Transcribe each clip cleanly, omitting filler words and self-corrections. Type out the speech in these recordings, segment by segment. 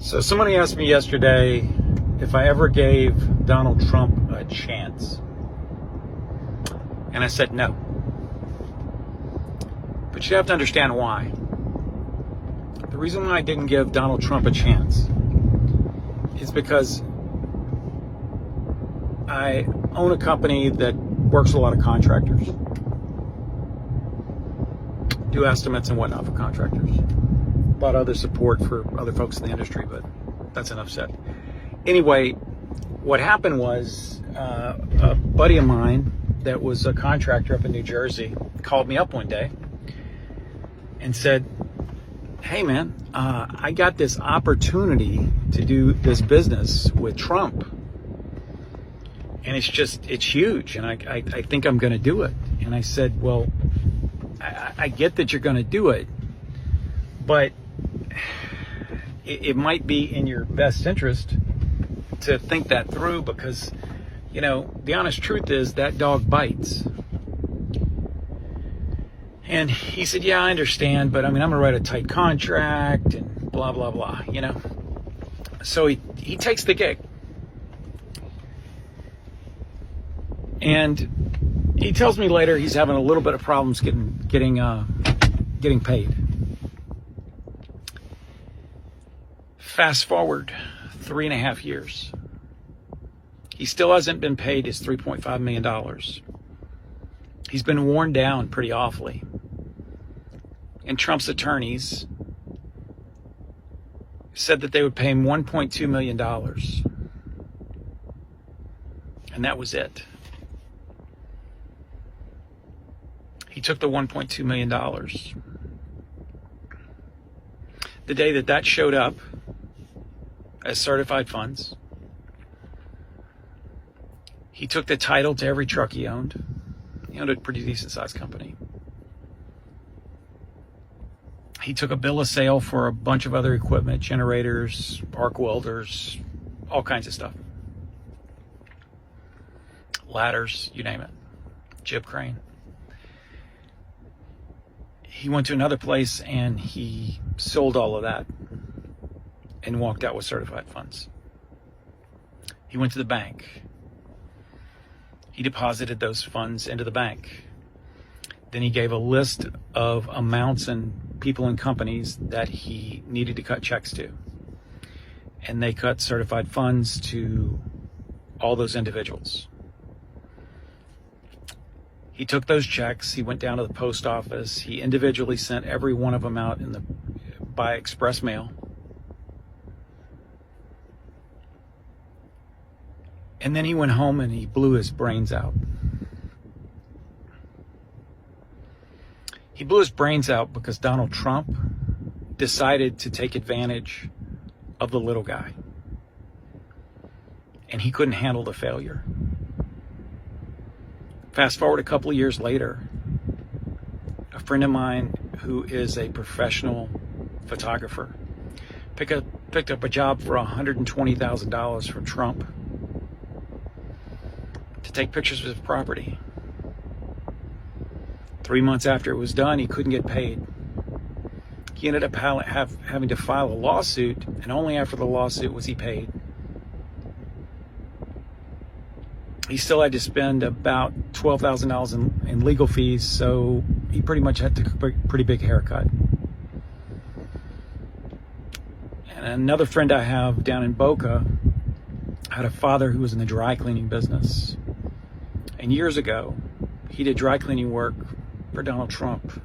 So somebody asked me yesterday if I ever gave Donald Trump a chance. And I said no. But you have to understand why. The reason why I didn't give Donald Trump a chance is because I own a company that works with a lot of contractors. Do estimates and whatnot for contractors. A lot of other support for other folks in the industry, but that's enough said. Anyway, what happened was a buddy of mine that was a contractor up in New Jersey called me up one day and said, hey man, I got this opportunity to do this business with Trump. And it's huge. And I think I'm going to do it. And I said, well, I get that you're going to do it, but it might be in your best interest to think that through because, you know, the honest truth is that dog bites. And he said, yeah, I understand, but I mean, I'm going to write a tight contract and blah, blah, blah, you know. So he takes the gig. And he tells me later he's having a little bit of problems getting paid. Fast forward 3.5 years. He still hasn't been paid his $3.5 million. He's been worn down pretty awfully. And Trump's attorneys said that they would pay him $1.2 million. And that was it. He took the $1.2 million. The day that showed up as certified funds, he took the title to every truck he owned. He owned a pretty decent sized company. He took a bill of sale for a bunch of other equipment, generators, arc welders, all kinds of stuff. Ladders, you name it. Jib crane. He went to another place and he sold all of that and walked out with certified funds. He went to the bank. He deposited those funds into the bank. Then he gave a list of amounts and people and companies that he needed to cut checks to. And they cut certified funds to all those individuals. He took those checks, he went down to the post office, he individually sent every one of them out by express mail. And then he went home and he blew his brains out. He blew his brains out because Donald Trump decided to take advantage of the little guy. And he couldn't handle the failure. Fast forward a couple of years later, a friend of mine who is a professional photographer picked up a job for $120,000 from Trump to take pictures of his property. 3 months after it was done, he couldn't get paid. He ended up having to file a lawsuit, and only after the lawsuit was he paid. He still had to spend about $12,000 in legal fees, so he pretty much had to take a pretty big haircut. And another friend I have down in Boca had a father who was in the dry cleaning business. And years ago, he did dry cleaning work for Donald Trump.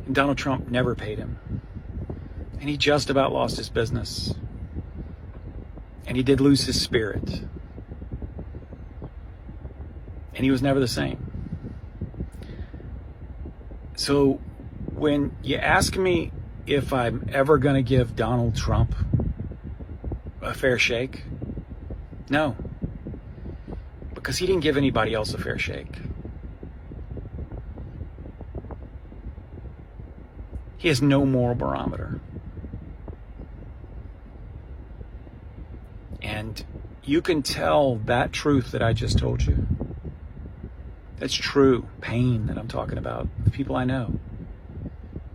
And Donald Trump never paid him. And he just about lost his business. And he did lose his spirit. And he was never the same. So when you ask me if I'm ever going to give Donald Trump a fair shake, no. Because he didn't give anybody else a fair shake. He has no moral barometer. And you can tell that truth that I just told you. That's true pain that I'm talking about. The people I know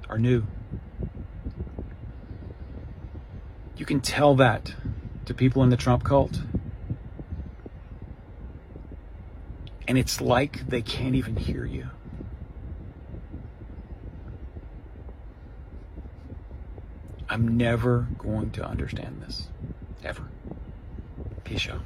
are new. You can tell that to people in the Trump cult, and it's like they can't even hear you. I'm never going to understand this, ever. Peace out.